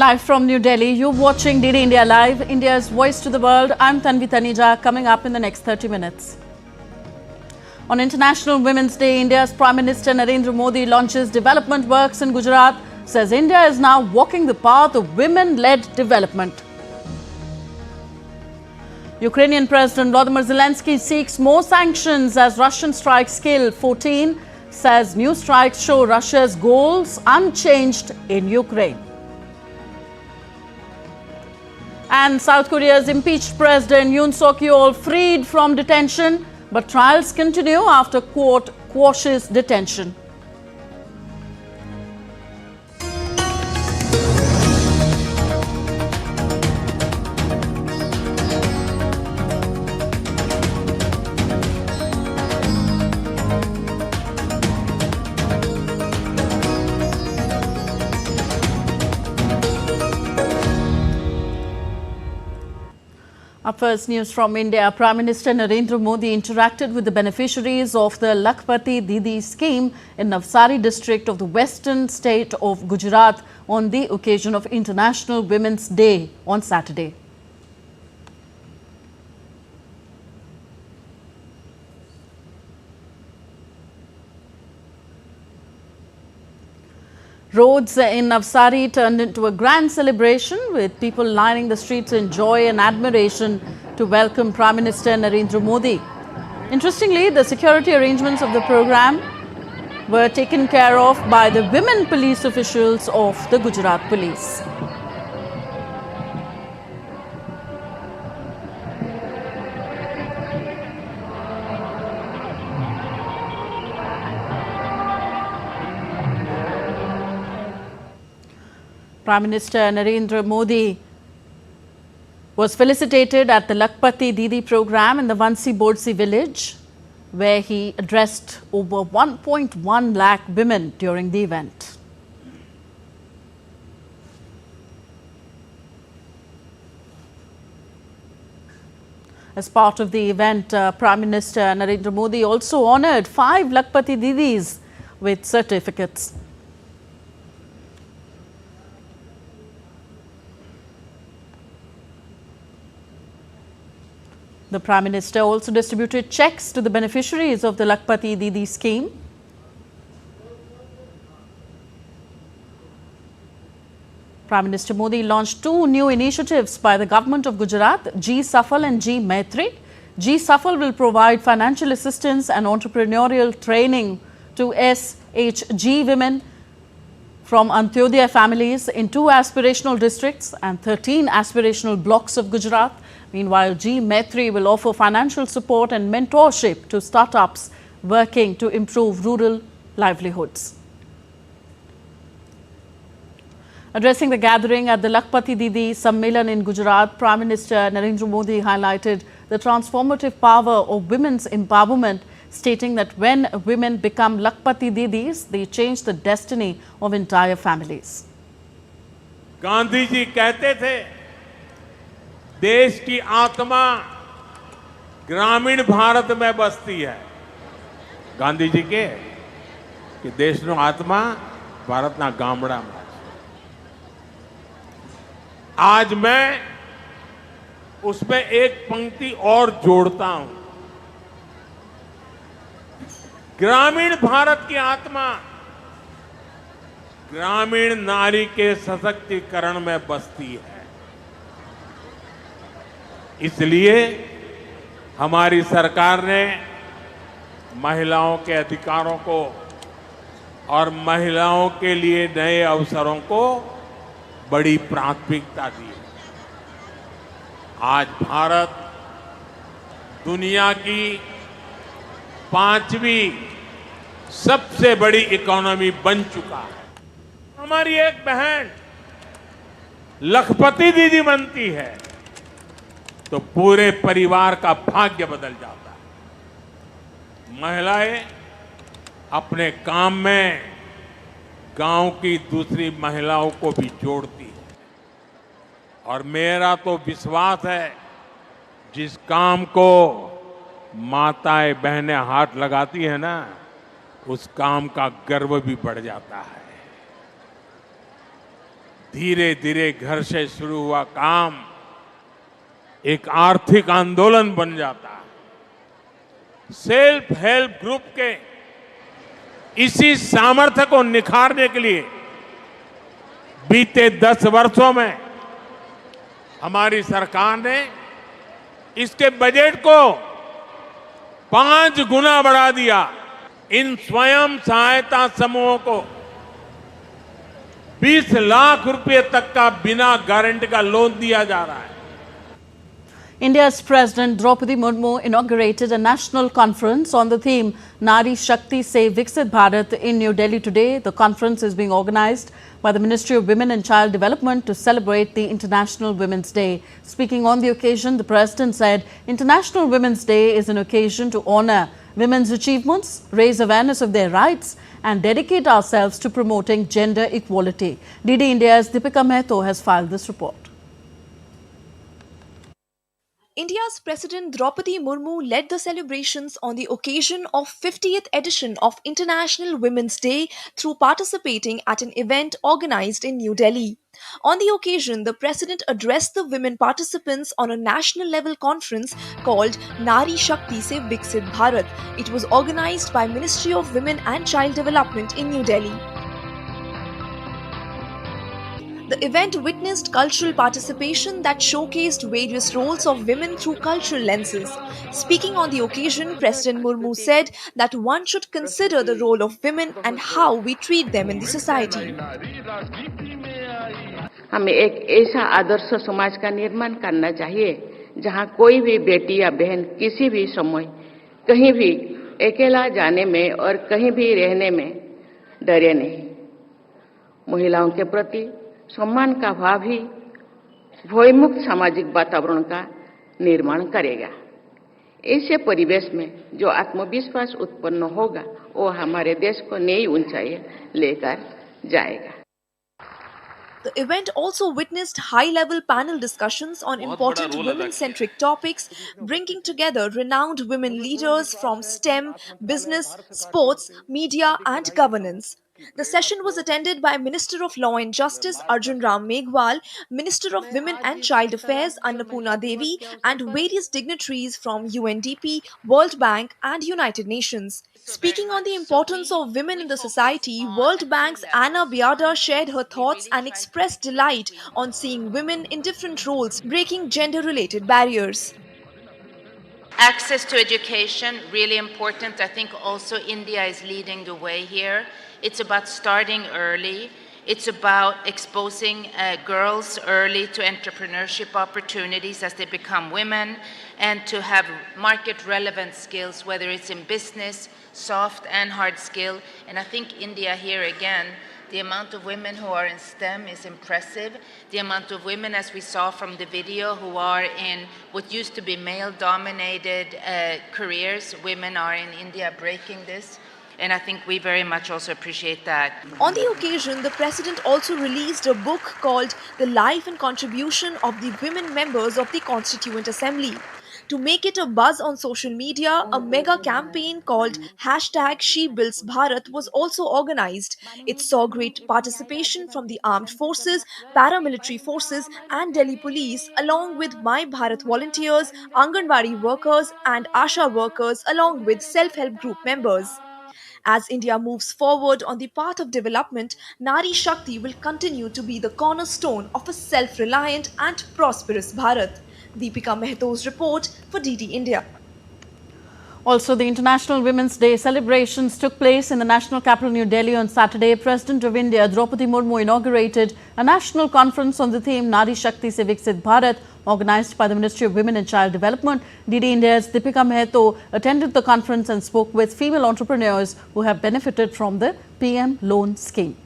Live from New Delhi, you're watching Didi India Live, India's voice to the world. I'm Tanvi Taneja, coming up in the next 30 minutes. On International Women's Day, India's Prime Minister Narendra Modi launches development works in Gujarat, says India is now walking the path of women-led development. Ukrainian President Volodymyr Zelensky seeks more sanctions as Russian strikes kill 14, says new strikes show Russia's goals unchanged in Ukraine. And South Korea's impeached President Yoon Suk-yeol freed from detention, but trials continue after court quashes detention. Our first news from India. Prime Minister Narendra Modi interacted with the beneficiaries of the Lakhpati Didi scheme in Navsari district of the western state of Gujarat on the occasion of International Women's Day on Saturday. Roads in Navsari turned into a grand celebration with people lining the streets in joy and admiration to welcome Prime Minister Narendra Modi. Interestingly, the security arrangements of the program were taken care of by the women police officials of the Gujarat Police. Prime Minister Narendra Modi was felicitated at the Lakhpati Didi program in the Vansi Bodsi village, where he addressed over 1.1 lakh women during the event. As part of the event, Prime Minister Narendra Modi also honoured 5 Lakhpati Didis with certificates. The Prime Minister also distributed cheques to the beneficiaries of the Lakhpati Didi scheme. Prime Minister Modi launched 2 new initiatives by the government of Gujarat, G Safal and G Maitri. G Safal will provide financial assistance and entrepreneurial training to SHG women from Antyodaya families in 2 aspirational districts and 13 aspirational blocks of Gujarat. Meanwhile, G Maitri will offer financial support and mentorship to startups working to improve rural livelihoods. Addressing the gathering at the Lakhpati Didi Sammelan in Gujarat, Prime Minister Narendra Modi highlighted the transformative power of women's empowerment, stating that when women become Lakhpati Didis, they change the destiny of entire families. Gandhi ji कहते थे, देश की आत्मा ग्रामीण भारत में बसती है. गांधी जी के कि देशનો આત્મા ભારતના ગામડામાં છે. आज मैं उसमें एक पंक्ति और जोड़ता हूं. ग्रामीण भारत की आत्मा ग्रामीण नारी के सशक्तिकरण में बसती है. इसलिए हमारी सरकार ने महिलाओं के अधिकारों को और महिलाओं के लिए नए अवसरों को बड़ी प्राथमिकता दी है. आज भारत दुनिया की 5वीं सबसे बड़ी इकोनॉमी बन चुका है. हमारी एक बहन लखपति दीदी बनती है तो पूरे परिवार का भाग्य बदल जाता है. महिलाएं अपने काम में गांव की दूसरी महिलाओं को भी जोड़ती है. और मेरा तो विश्वास है, जिस काम को माताएं बहनें हाथ लगाती है ना, उस काम का गर्व भी बढ़ जाता है. धीरे धीरे घर से शुरू हुआ काम एक आर्थिक आंदोलन बन जाता है। सेल्फ हेल्प ग्रुप के इसी सामर्थ्य को निखारने के लिए बीते 10 वर्षों में हमारी सरकार ने इसके बजट को 5 गुना बढ़ा दिया। इन स्वयं सहायता समूहों को 20 लाख रुपए तक का बिना गारंटी का लोन दिया जा रहा है। India's President Draupadi Murmu inaugurated a national conference on the theme Nari Shakti Se Viksit Bharat in New Delhi today. The conference is being organized by the Ministry of Women and Child Development to celebrate the International Women's Day. Speaking on the occasion, the President said International Women's Day is an occasion to honor women's achievements, raise awareness of their rights and dedicate ourselves to promoting gender equality. DD India's Deepika Mehto has filed this report. India's President Draupadi Murmu led the celebrations on the occasion of 50th edition of International Women's Day through participating at an event organized in New Delhi. On the occasion, the President addressed the women participants on a national level conference called Nari Shakti Se Viksit Bharat. It was organized by Ministry of Women and Child Development in New Delhi. The event witnessed cultural participation that showcased various roles of women through cultural lenses. Speaking on the occasion, President Murmu said that one should consider the role of women and how we treat them in the society. हमें एक ऐसा आदर्श समाज का निर्माण करना चाहिए जहां कोई भी बेटी या बहन किसी भी समय कहीं भी अकेला जाने में और कहीं भी रहने में डरे नहीं। महिलाओं के प्रति सम्मान का भाव ही भयमुक्त सामाजिक वातावरण का निर्माण करेगा। ऐसे परिवेश में जो आत्मविश्वास उत्पन्न होगा वो हमारे देश को नई ऊंचाई लेकर जाएगा। The event also witnessed high-level panel discussions on important women-centric topics, bringing together renowned women leaders from STEM, business, sports, media and governance. The session was attended by Minister of Law and Justice Arjun Ram Meghwal, Minister of Women and Child Affairs Annapurna Devi and various dignitaries from UNDP, World Bank and United Nations. Speaking on the importance of women in the society, World Bank's Anna Biada shared her thoughts and expressed delight on seeing women in different roles, breaking gender-related barriers. Access to education, really important. I think also India is leading the way here. It's about starting early. It's about exposing girls early to entrepreneurship opportunities as they become women and to have market relevant skills, whether it's in business, soft and hard skill. And I think India here again, the amount of women who are in STEM is impressive. The amount of women, as we saw from the video, who are in what used to be male-dominated careers, women are in India breaking this. And I think we very much also appreciate that. On the occasion, the President also released a book called The Life and Contribution of the Women Members of the Constituent Assembly. To make it a buzz on social media, a mega campaign called #SheBuildsBharat was also organized. It saw great participation from the armed forces, paramilitary forces and Delhi police along with My Bharat volunteers, Anganwadi workers and Asha workers along with self-help group members. As India moves forward on the path of development, Nari Shakti will continue to be the cornerstone of a self-reliant and prosperous Bharat. Deepika Mehto's report for DD India. Also, the International Women's Day celebrations took place in the national capital New Delhi on Saturday. President of India Draupadi Murmu inaugurated a national conference on the theme Nari Shakti Se Viksit Bharat, organized by the Ministry of Women and Child Development. DD India's Deepika Mehto attended the conference and spoke with female entrepreneurs who have benefited from the PM loan scheme.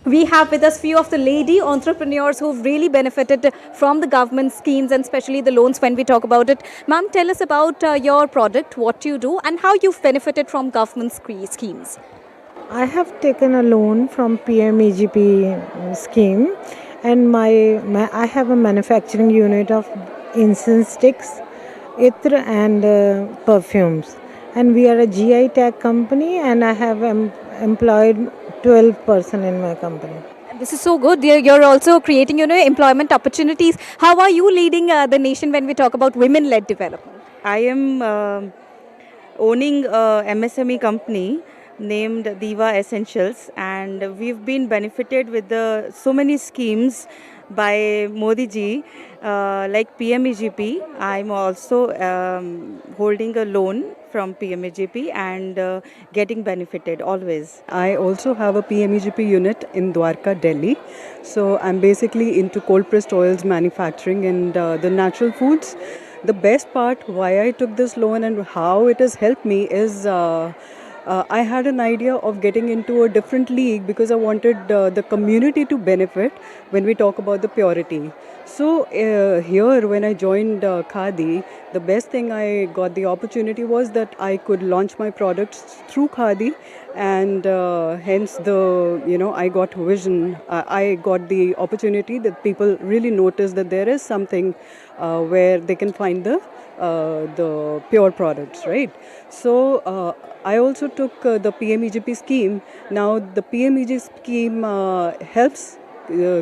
We have with us few of the lady entrepreneurs who've really benefited from the government schemes and especially the loans when we talk about it. Ma'am, tell us about your product, what you do and how you've benefited from government schemes. I have taken a loan from PMEGP scheme and I have a manufacturing unit of incense sticks, Itr and perfumes. And we are a GI tag company and I have employed 12 person in my company. This is so good. You're also creating, employment opportunities. How are you leading the nation when we talk about women-led development? I am owning a MSME company named Diva Essentials, and we've been benefited with so many schemes by Modi ji, like PMEGP. I'm also holding a loan from PMEGP and getting benefited always. I also have a PMEGP unit in Dwarka, Delhi. So I'm basically into cold pressed oils manufacturing and the natural foods. The best part why I took this loan and how it has helped me is I had an idea of getting into a different league because I wanted the community to benefit when we talk about the purity. So here when I joined Khadi, the best thing I got the opportunity was that I could launch my products through Khadi, and hence I got vision. I got the opportunity that people really noticed that there is something where they can find the pure products, right? So I also took the PMEGP scheme. Now the PMEG scheme helps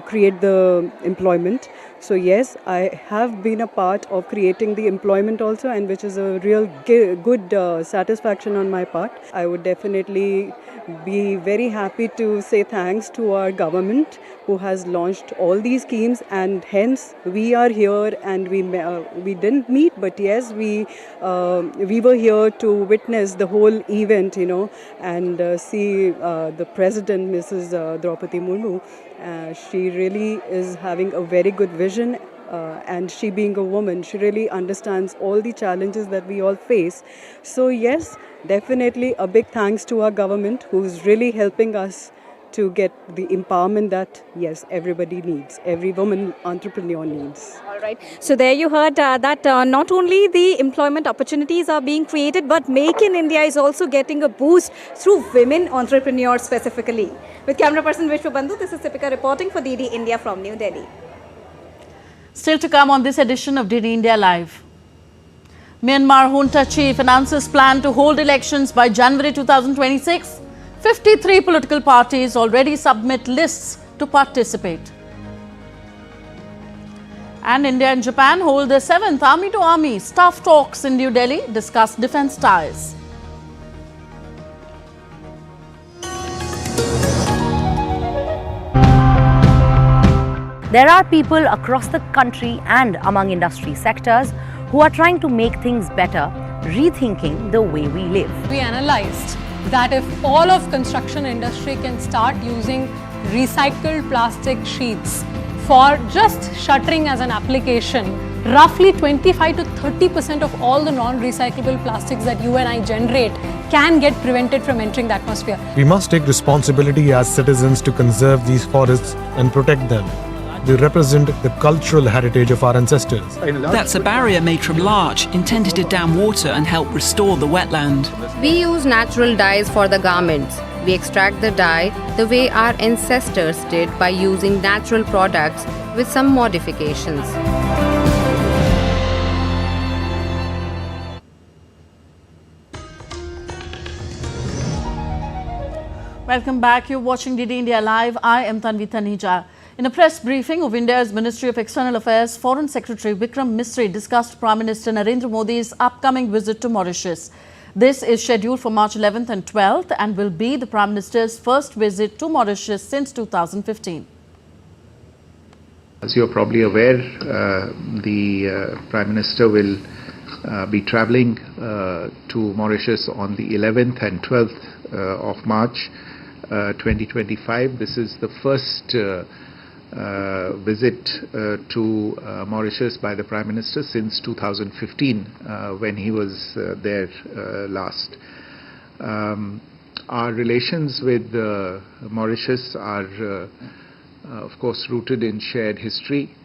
create the employment. So yes, I have been a part of creating the employment also, and which is a real good satisfaction on my part. I would definitely be very happy to say thanks to our government who has launched all these schemes, and hence we are here, and we didn't meet, but yes, we were here to witness the whole event, and see the president, Mrs. Draupadi Murmu. She really is having a very good vision, and she being a woman, she really understands all the challenges that we all face. So yes, definitely a big thanks to our government who's really helping us to get the empowerment that, yes, everybody needs, every woman entrepreneur needs. All right. So there you heard that not only the employment opportunities are being created, but Make in India is also getting a boost through women entrepreneurs specifically. With camera person Vishwa Bandhu, this is Deepika reporting for Didi India from New Delhi. Still to come on this edition of Didi India Live. Myanmar junta chief announces plan to hold elections by January 2026. 53 political parties already submit lists to participate. And India and Japan hold their 7th army-to-army staff talks in New Delhi, discuss defence ties. There are people across the country and among industry sectors who are trying to make things better, rethinking the way we live. We analyzed that if all of construction industry can start using recycled plastic sheets for just shuttering as an application, roughly 25 to 30% of all the non-recyclable plastics that you and I generate can get prevented from entering the atmosphere. We must take responsibility as citizens to conserve these forests and protect them. They represent the cultural heritage of our ancestors. That's a barrier made from larch, intended to dam water and help restore the wetland. We use natural dyes for the garments. We extract the dye the way our ancestors did by using natural products with some modifications. Welcome back. You're watching Didi India Live. I am Tanvi Taneja. In a press briefing of India's Ministry of External Affairs, Foreign Secretary Vikram Misri discussed Prime Minister Narendra Modi's upcoming visit to Mauritius. This is scheduled for March 11th and 12th and will be the Prime Minister's first visit to Mauritius since 2015. As you're probably aware, the Prime Minister will be travelling to Mauritius on the 11th and 12th of March 2025. This is the first visit to Mauritius by the Prime Minister since 2015 when he was there last. Our relations with Mauritius are of course rooted in shared history,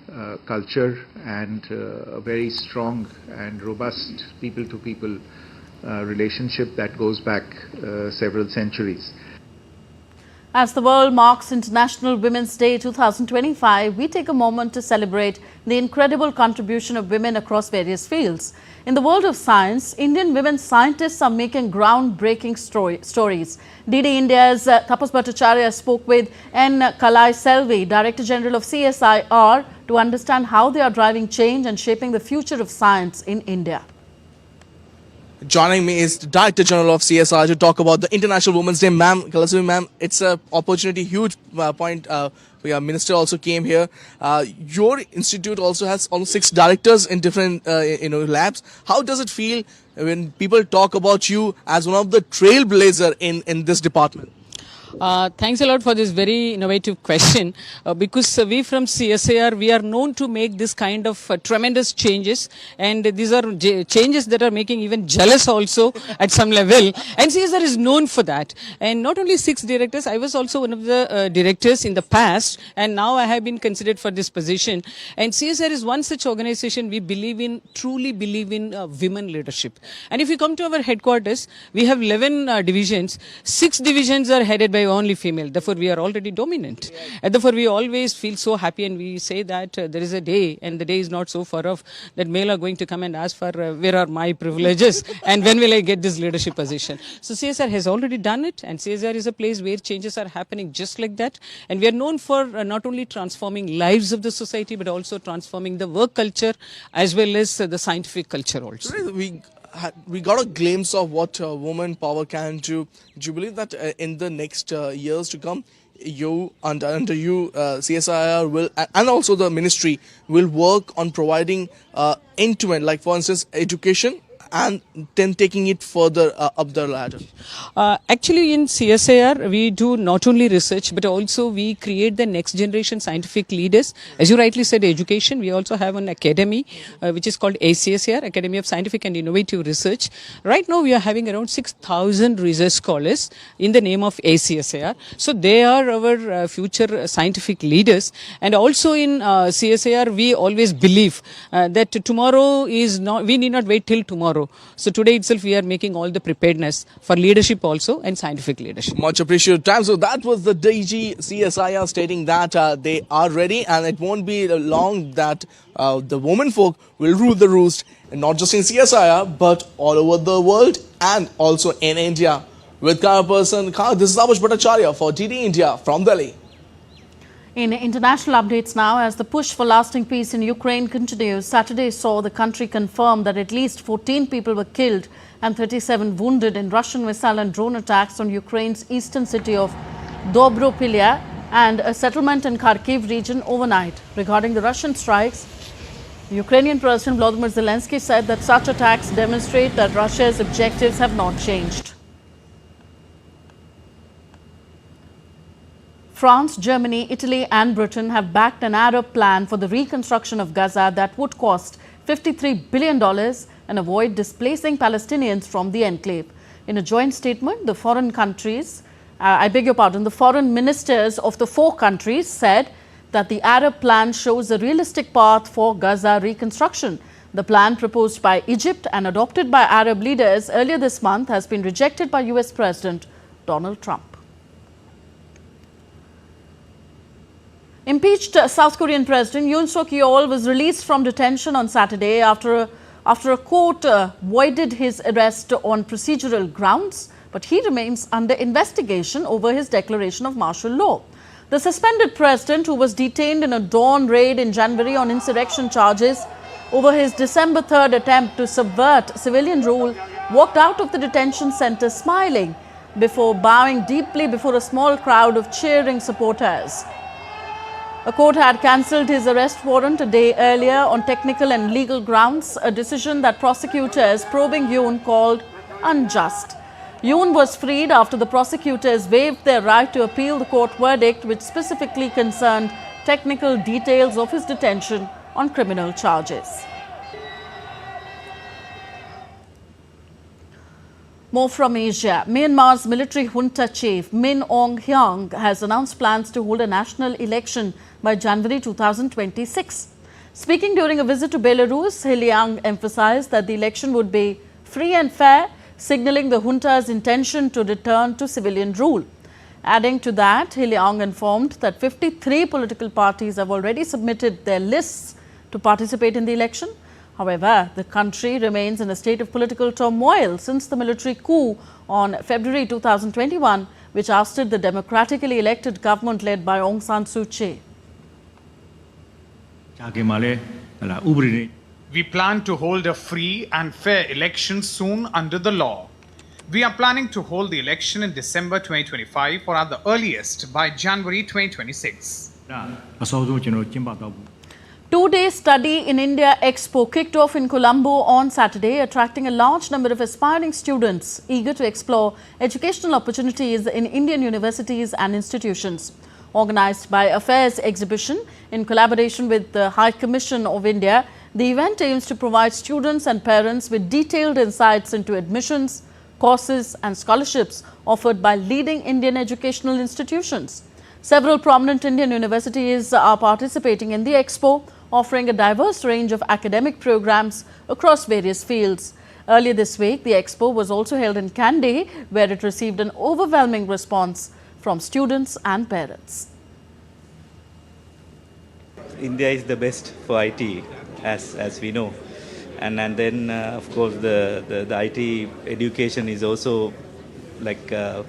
culture and a very strong and robust people-to-people relationship that goes back several centuries. As the world marks International Women's Day 2025, we take a moment to celebrate the incredible contribution of women across various fields. In the world of science, Indian women scientists are making groundbreaking stories. Didi India's Tapas Bhattacharya spoke with N. Kalai Selvi, Director General of CSIR, to understand how they are driving change and shaping the future of science in India. Joining me is the Director General of CSR to talk about the International Women's Day. Ma'am, Kalasvi ma'am, it's an opportunity, huge point. Our minister also came here. Your institute also has almost 6 directors in different labs. How does it feel when people talk about you as one of the trailblazer in this department? Thanks a lot for this very innovative question because we from CSIR, we are known to make this kind of tremendous changes, and these are changes that are making even jealous also at some level, and CSIR is known for that. And not only 6 directors, I was also one of the directors in the past, and now I have been considered for this position. And CSIR is one such organization we truly believe in women leadership. And if you come to our headquarters, we have 11 divisions. 6 divisions are headed by only female. Therefore, we are already dominant. And therefore, we always feel so happy, and we say that there is a day, and the day is not so far off, that male are going to come and ask for where are my privileges and when will I get this leadership position. So CSR has already done it, and CSR is a place where changes are happening just like that. And we are known for not only transforming lives of the society, but also transforming the work culture as well as the scientific culture also. We got a glimpse of what woman power can do. Do you believe that in the next years to come, you under you CSIR will and also the ministry will work on providing end-to-end, like for instance education, and then taking it further up the ladder? Actually, in CSIR, we do not only research, but also we create the next generation scientific leaders. As you rightly said, education. We also have an academy, which is called ACSIR, Academy of Scientific and Innovative Research. Right now, we are having around 6,000 research scholars in the name of ACSIR. So they are our future scientific leaders. And also in CSIR, we always believe that tomorrow is not, we need not wait till tomorrow. So today itself we are making all the preparedness for leadership also and scientific leadership. Much appreciated time. So that was the DG CSIR stating that they are ready, and it won't be long that the women folk will rule the roost, and not just in CSIR but all over the world and also in India. With camera person, this is Tapas Bhattacharya for DD India from Delhi. In international updates now, as the push for lasting peace in Ukraine continues, Saturday saw the country confirm that at least 14 people were killed and 37 wounded in Russian missile and drone attacks on Ukraine's eastern city of Dobropilya and a settlement in Kharkiv region overnight. Regarding the Russian strikes, Ukrainian President Volodymyr Zelensky said that such attacks demonstrate that Russia's objectives have not changed. France, Germany, Italy and Britain have backed an Arab plan for the reconstruction of Gaza that would cost $53 billion and avoid displacing Palestinians from the enclave. In a joint statement, the foreign ministers of the 4 countries said that the Arab plan shows a realistic path for Gaza reconstruction. The plan proposed by Egypt and adopted by Arab leaders earlier this month has been rejected by US President Donald Trump. Impeached South Korean President Yoon Suk-yeol was released from detention on Saturday after a court voided his arrest on procedural grounds, but he remains under investigation over his declaration of martial law. The suspended president, who was detained in a dawn raid in January on insurrection charges over his December 3rd attempt to subvert civilian rule, walked out of the detention center smiling before bowing deeply before a small crowd of cheering supporters. A court had cancelled his arrest warrant a day earlier on technical and legal grounds, a decision that prosecutors probing Yoon called unjust. Yoon was freed after the prosecutors waived their right to appeal the court verdict, which specifically concerned technical details of his detention on criminal charges. More from Asia. Myanmar's military junta chief Min Aung Hlaing has announced plans to hold a national election by January 2026. Speaking during a visit to Belarus, Hlaing emphasized that the election would be free and fair, signaling the junta's intention to return to civilian rule. Adding to that, Hiliang informed that 53 political parties have already submitted their lists to participate in the election. However, the country remains in a state of political turmoil since the military coup on February 2021, which ousted the democratically elected government led by Aung San Suu Kyi. We plan to hold a free and fair election soon under the law. We are planning to hold the election in December 2025 or at the earliest by January 2026. 2-day study in India expo kicked off in Colombo on Saturday, attracting a large number of aspiring students eager to explore educational opportunities in Indian universities and institutions. Organized by Affairs Exhibition in collaboration with the High Commission of India, the event aims to provide students and parents with detailed insights into admissions, courses and scholarships offered by leading Indian educational institutions. Several prominent Indian universities are participating in the expo, offering a diverse range of academic programs across various fields. Earlier this week, the expo was also held in Kandy, where it received an overwhelming response from students and parents. India is the best for IT, as we know. And then, of course, the IT education is also well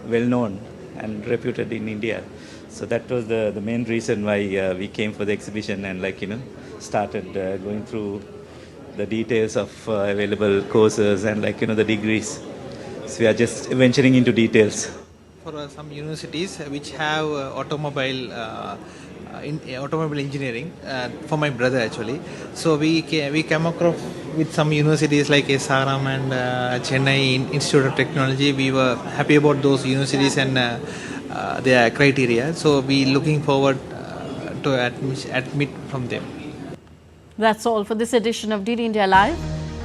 known and reputed in India. So that was the main reason why we came for the exhibition and started going through the details of available courses and the degrees. So we are just venturing into details. For some universities which have automobile engineering, for my brother actually. So we came across with some universities like SRM and Chennai Institute of Technology. We were happy about those universities and their criteria. So we looking forward to admit from them. That's all for this edition of DD India Live.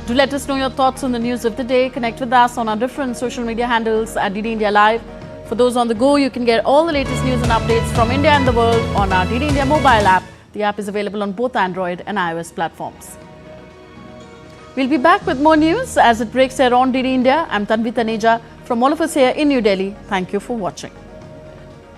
Do let us know your thoughts on the news of the day. Connect with us on our different social media handles at DD India Live. For those on the go, you can get all the latest news and updates from India and the world on our DD India mobile app. The app is available on both Android and iOS platforms. We'll be back with more news as it breaks here on DD India. I'm Tanvi Taneja from all of us here in New Delhi. Thank you for watching.